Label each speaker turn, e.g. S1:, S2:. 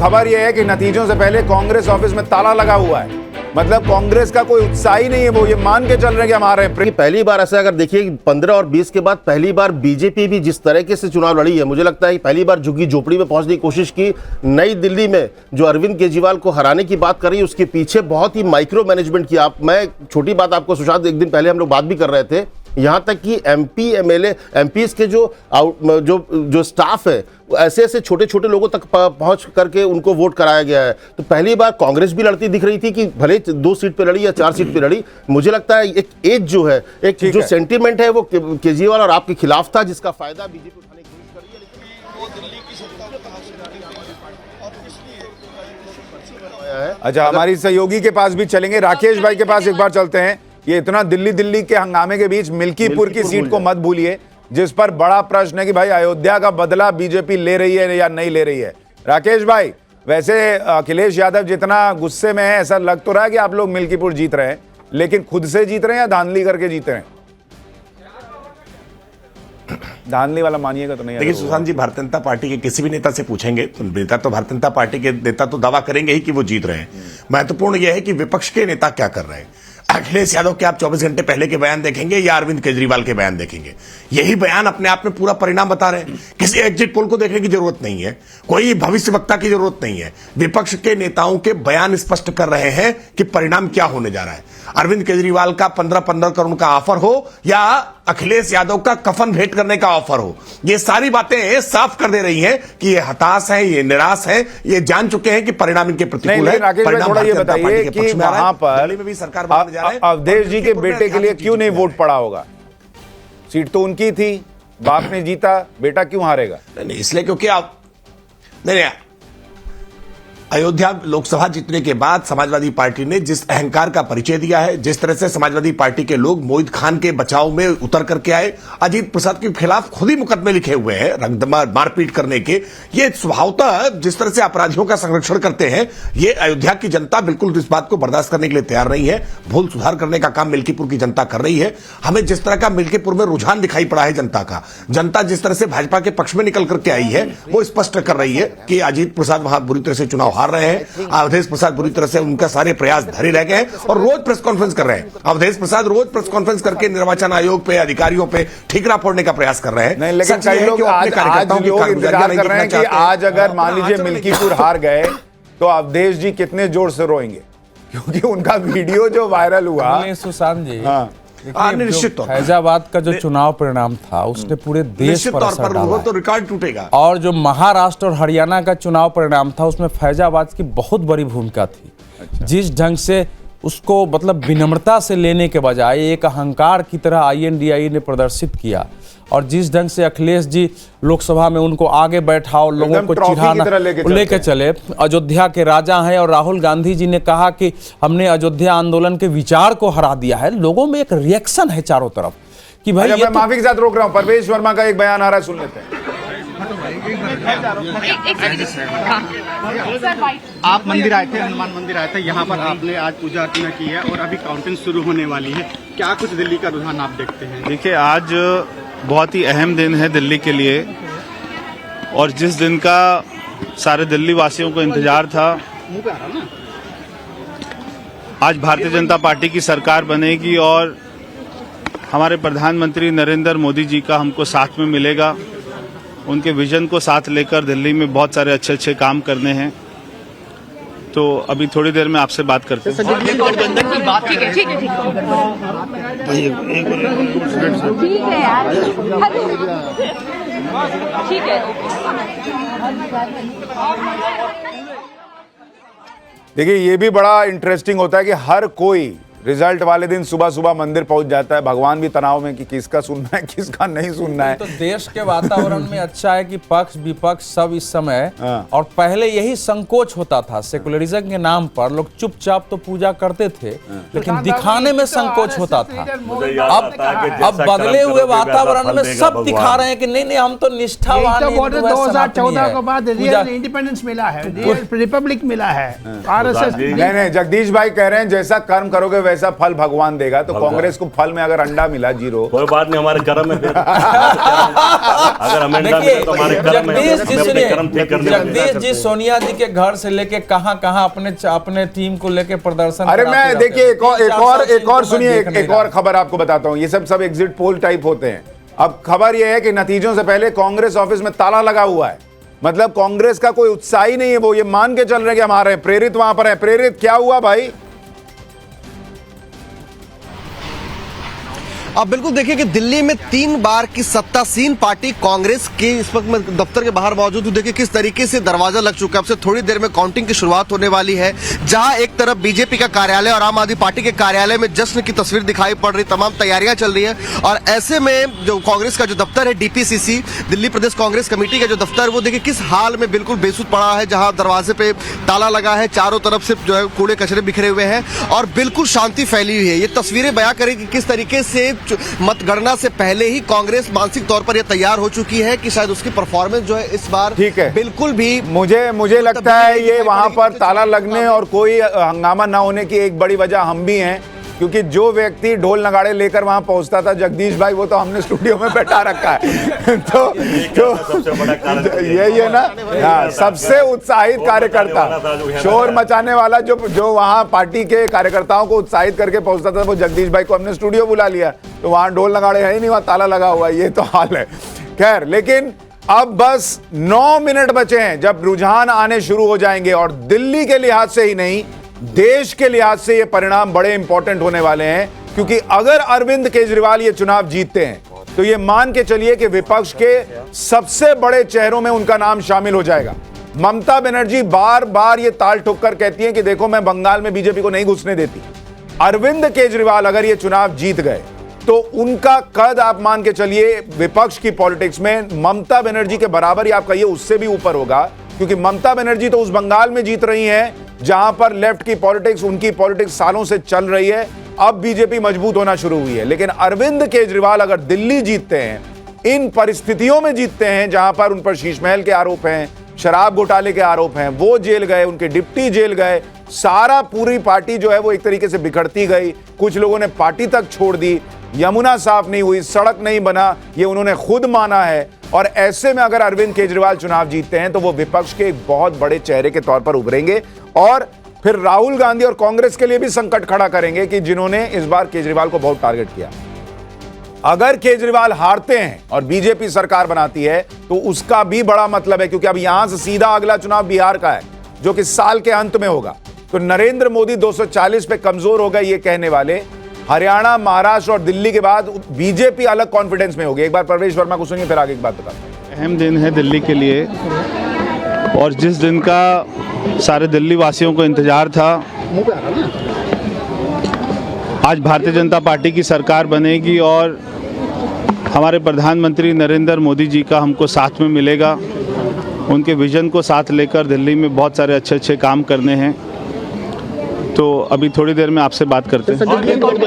S1: खबर यह है कि नतीजों से पहले कांग्रेस ऑफिस में ताला लगा हुआ है। मतलब कांग्रेस का कोई उत्साह ही नहीं है, वो ये मान के चल रहे हैं कि हमारे
S2: पहली बार ऐसा अगर देखिए 15 और 20 के बाद पहली बार बीजेपी भी जिस तरीके से चुनाव लड़ी है, मुझे लगता है कि पहली बार झुग्गी झोपड़ी में पहुंचने की कोशिश की। नई दिल्ली में जो अरविंद केजरीवाल को हराने की बात कर रही है, उसके पीछे बहुत ही माइक्रो मैनेजमेंट किया। मैं छोटी बात आपको सुशांत, एक दिन पहले हम लोग बात भी कर रहे थे, यहां तक कि एमपी एमएलए एमपीज के जो स्टाफ है, ऐसे ऐसे छोटे छोटे लोगों तक पहुंच करके उनको वोट कराया गया है। तो पहली बार कांग्रेस भी लड़ती दिख रही थी कि भले 2 सीट पे लड़ी या 4 सीट पे लड़ी। मुझे लगता है एक एज जो है, एक जो सेंटीमेंट है, वो केजरीवाल और आपके खिलाफ था, जिसका फायदा बीजेपी उठाने की कोशिश कर रही है। लेकिन वो दिल्ली की सत्ता को कहां से लाने और इसलिए
S1: अच्छा, हमारी सहयोगी के पास भी चलेंगे, राकेश भाई के पास एक बार चलते हैं। ये इतना दिल्ली के हंगामे के बीच मिल्कीपुर की सीट को मत भूलिए, जिस पर बड़ा प्रश्न है कि भाई अयोध्या का बदला बीजेपी ले रही है या नहीं ले रही है। राकेश भाई, वैसे अखिलेश यादव जितना गुस्से में है, ऐसा लग तो रहा है कि आप लोग मिल्कीपुर जीत रहे हैं, लेकिन खुद से जीत रहे हैं या धांधली करके जीत रहे हैं? धांधली वाला मानिएगा तो नहीं।
S3: देखिए सुशांत जी, भारतीय जनता पार्टी के किसी भी नेता से पूछेंगे तो नेता तो भारतीय जनता पार्टी के नेता तो दावा करेंगे ही कि वो जीत रहे हैं। महत्वपूर्ण यह है कि विपक्ष के नेता क्या कर रहे हैं। अखिलेश यादव के आप 24 घंटे पहले के बयान देखेंगे या अरविंद केजरीवाल के बयान देखेंगे, यही बयान अपने आप में पूरा परिणाम बता रहे हैं। किसी एग्जिट पोल को देखने की जरूरत नहीं है, कोई भविष्यवक्ता की जरूरत नहीं है। विपक्ष के नेताओं के बयान स्पष्ट कर रहे हैं कि परिणाम क्या होने जा रहा है। अरविंद केजरीवाल का 15-15 करोड़ का ऑफर हो या अखिलेश यादव का कफन भेंट करने का ऑफर हो, ये सारी बातें साफ कर दे रही हैं कि ये हताश है, ये निराश है, ये जान चुके हैं कि परिणाम इनके प्रतिकूल है।
S1: थोड़ा ये बताइए कि वहां पर
S3: भी सरकार
S1: अवधेश जी के बेटे के लिए क्यों नहीं वोट पड़ा होगा? सीट तो उनकी थी, बाप ने जीता, बेटा क्यों हारेगा?
S3: नहीं, इसलिए क्योंकि आप नहीं, अयोध्या लोकसभा जीतने के बाद समाजवादी पार्टी ने जिस अहंकार का परिचय दिया है, जिस तरह से समाजवादी पार्टी के लोग मोहित खान के बचाव में उतर करके आए, अजीत प्रसाद के खिलाफ खुद ही मुकदमे लिखे हुए हैं रंगदमा मारपीट करने के, ये स्वभावतः जिस तरह से अपराधियों का संरक्षण करते हैं, ये अयोध्या की जनता बिल्कुल इस बात को बर्दाश्त करने के लिए तैयार नहीं है। भूल सुधार करने का काम मिल्कीपुर की जनता कर रही है। हमें जिस तरह का मिल्कीपुर में रुझान दिखाई पड़ा है जनता का, जनता जिस तरह से भाजपा के पक्ष में निकल करके आई है, वो स्पष्ट कर रही है कि अजीत प्रसाद वहां बुरी तरह से चुनाव हार रहे हैं। अवधेश प्रसाद बुरी तरह से, उनका सारे प्रयास धरे रह गए हैं और रोज प्रेस कॉन्फ्रेंस कर रहे हैं। अवधेश प्रसाद रोज प्रेस कॉन्फ्रेंस करके निर्वाचन आयोग पे, अधिकारियों पे ठीकरा फोड़ने का प्रयास कर रहे हैं।
S1: नहीं, लेकिन कई लोग आज इंतजार कर रहे हैं कि आज अगर मान लीजिए मिल्कीपुर हार गए तो अवधेश जी कितने जोर से रोएंगे, क्योंकि उनका वीडियो जो वायरल हुआ।
S4: सुशांत जी,
S3: निश्चित तौर पर
S4: फैजाबाद का जो चुनाव परिणाम था, उसने पूरे देश पर असर डाला
S3: तो रिकॉर्ड टूटेगा।
S4: और जो महाराष्ट्र और हरियाणा का चुनाव परिणाम था, उसमें फैजाबाद की बहुत बड़ी भूमिका थी। अच्छा। जिस ढंग से उसको मतलब विनम्रता से लेने के बजाय एक अहंकार की तरह INDIE ने प्रदर्शित किया, और जिस ढंग से अखिलेश जी लोकसभा में उनको आगे बैठाओ, लोगों को चिढ़ाना लेके चले, अयोध्या के राजा हैं, और राहुल गांधी जी ने कहा कि हमने अयोध्या आंदोलन के विचार को हरा दिया है। लोगों में एक रिएक्शन है चारों तरफ कि भाई
S1: मैं माफी के साथ रोक रहा हूं, परवेश वर्मा का एक बयान आ रहा है, सुन लेते हैं।
S5: आप मंदिर आए थे, हनुमान मंदिर आए थे, यहाँ पर आपने आज पूजा अर्चना की है और अभी काउंटिंग शुरू होने वाली है। क्या कुछ दिल्ली का रुझान आप देखते हैं?
S6: देखिए, आज बहुत ही अहम दिन है दिल्ली के लिए, और जिस दिन का सारे दिल्ली वासियों को इंतजार था, आज भारतीय जनता पार्टी की सरकार बनेगी और हमारे प्रधानमंत्री नरेंद्र मोदी जी का हमको साथ में मिलेगा। उनके विजन को साथ लेकर दिल्ली में बहुत सारे अच्छे अच्छे काम करने हैं। तो अभी थोड़ी देर में आपसे बात करते हैं।
S7: ठीक है।
S1: देखिए, ये भी बड़ा इंटरेस्टिंग होता है कि हर कोई रिजल्ट वाले दिन सुबह सुबह मंदिर पहुंच जाता है। भगवान भी तनाव में कि किसका सुनना है, किसका नहीं सुनना है।
S4: तो देश के वातावरण में अच्छा है कि पक्ष विपक्ष सब इस समय, और पहले यही संकोच होता था, सेकुलरिज्म के नाम पर लोग चुपचाप तो पूजा करते थे, लेकिन दिखाने में संकोच होता था। अब बदले हुए वातावरण में सब दिखा रहे हैं कि नहीं नहीं, हम तो निष्ठावान।
S8: 2014 के बाद इंडिपेंडेंस मिला है, रिपब्लिक मिला है, RSS।
S1: नहीं, जगदीश भाई कह रहे हैं जैसा कर्म करोगे वैसा फल भगवान देगा। तो कांग्रेस को फल में अगर अंडा मिला 0,
S7: कोई बात नहीं, हमारे कर्म में अगर हमें अंडा मिला तो हमारे कर्म में
S4: जगदीश जी सोनिया जी के घर से लेके कहां अपने टीम को लेके प्रदर्शन।
S1: अरे मैं देखिए एक और सुनिए, एक और खबर आपको बताता हूं। ये सब एग्जिट पोल टाइप होते हैं। अब खबर यह है कि नतीजों से पहले कांग्रेस ऑफिस में ताला लगा हुआ है। मतलब कांग्रेस का कोई उत्साह ही नहीं है। वो ये मान के चल रहे हैं कि हम आ रहे हैं। प्रेरित वहां पर है। प्रेरित, क्या हुआ भाई?
S9: अब बिल्कुल देखिए कि दिल्ली में 3 बार की सत्तासीन पार्टी कांग्रेस के इस वक्त मैं दफ्तर के बाहर मौजूद हूं। देखिए किस तरीके से दरवाजा लग चुका है। अब से थोड़ी देर में काउंटिंग की शुरुआत होने वाली है, जहां एक तरफ बीजेपी का कार्यालय और आम आदमी पार्टी के कार्यालय में जश्न की तस्वीर दिखाई पड़ रही, तमाम तैयारियां चल रही है। और ऐसे में जो कांग्रेस का जो दफ्तर है, डीपीसीसी दिल्ली प्रदेश कांग्रेस कमेटी का जो दफ्तर, वो देखिए किस हाल में बिल्कुल बेसुध पड़ा है, जहां दरवाजे पे ताला लगा है, चारों तरफ से जो है कूड़े कचरे बिखरे हुए हैं और बिल्कुल शांति फैली हुई है। ये तस्वीरें बयां करें कि किस तरीके से मतगणना से पहले ही कांग्रेस मानसिक तौर पर यह तैयार हो चुकी है कि शायद उसकी परफॉर्मेंस जो है इस बार
S1: ठीक है,
S9: बिल्कुल भी
S1: मुझे लगता है ये वहां पर ताला लगने और कोई हंगामा ना होने की एक बड़ी वजह हम भी हैं, क्योंकि जो व्यक्ति ढोल नगाड़े लेकर वहां पहुंचता था, जगदीश भाई, वो तो हमने स्टूडियो में बैठा रखा है। तो यही है ना, हाँ, सबसे उत्साहित कार्यकर्ता, शोर मचाने वाला जो वहां पार्टी के कार्यकर्ताओं को उत्साहित करके पहुंचता था, वो जगदीश भाई को हमने स्टूडियो बुला लिया। तो वहां ढोल नगाड़े है ही नहीं, वहां ताला लगा हुआ है। ये तो हाल है। खैर, लेकिन अब बस 9 मिनट बचे हैं जब रुझान आने शुरू हो जाएंगे और दिल्ली के लिहाज से ही नहीं, देश के लिहाज से ये परिणाम बड़े इंपॉर्टेंट होने वाले हैं। क्योंकि अगर अरविंद केजरीवाल ये चुनाव जीतते हैं तो ये मान के चलिए कि विपक्ष के सबसे बड़े चेहरों में उनका नाम शामिल हो जाएगा। ममता बनर्जी बार बार ये ताल ठोककर कहती हैं कि देखो, मैं बंगाल में बीजेपी को नहीं घुसने देती। अरविंद केजरीवाल अगर ये चुनाव जीत गए तो उनका कद आप मान के चलिए विपक्ष की पॉलिटिक्स में ममता बनर्जी के बराबर, या आप कहिए उससे भी ऊपर होगा। क्योंकि ममता बनर्जी तो उस बंगाल में जीत रही हैं जहां पर लेफ्ट की पॉलिटिक्स, उनकी पॉलिटिक्स सालों से चल रही है। अब बीजेपी मजबूत होना शुरू हुई है। लेकिन अरविंद केजरीवाल अगर दिल्ली जीतते हैं, इन परिस्थितियों में जीतते हैं जहां पर उन पर शीश महल के आरोप हैं, शराब घोटाले के आरोप हैं, वो जेल गए, उनके डिप्टी जेल गए, सारा पूरी पार्टी जो है वो एक तरीके से बिखरती गई। कुछ लोगों ने पार्टी तक छोड़ दी, यमुना साफ नहीं हुई, सड़क नहीं बना, ये उन्होंने खुद माना है। और ऐसे में अगर अरविंद केजरीवाल चुनाव जीतते हैं तो वो विपक्ष के एक बहुत बड़े चेहरे के तौर पर उभरेंगे और फिर राहुल गांधी और कांग्रेस के लिए भी संकट खड़ा करेंगे कि जिन्होंने इस बार केजरीवाल को बहुत टारगेट किया। अगर केजरीवाल हारते हैं और बीजेपी सरकार बनाती है तो उसका भी बड़ा मतलब है, क्योंकि अब यहां से सीधा अगला चुनाव बिहार का है जो कि साल के अंत में होगा। तो नरेंद्र मोदी 240 पे कमजोर हो गए ये कहने वाले, हरियाणा, महाराष्ट्र और दिल्ली के बाद बीजेपी अलग कॉन्फिडेंस में होगी। एक बार परवेश वर्मा को सुनिए, फिर आगे की बात बताता हूं।
S6: अहम दिन है दिल्ली के लिए और जिस दिन का सारे दिल्ली वासियों को इंतजार था, आज भारतीय जनता पार्टी की सरकार बनेगी और हमारे प्रधानमंत्री नरेंद्र मोदी जी का हमको साथ में मिलेगा। उनके विजन को साथ लेकर दिल्ली में बहुत सारे अच्छे अच्छे काम करने हैं। तो अभी थोड़ी देर में आपसे बात करते हैं।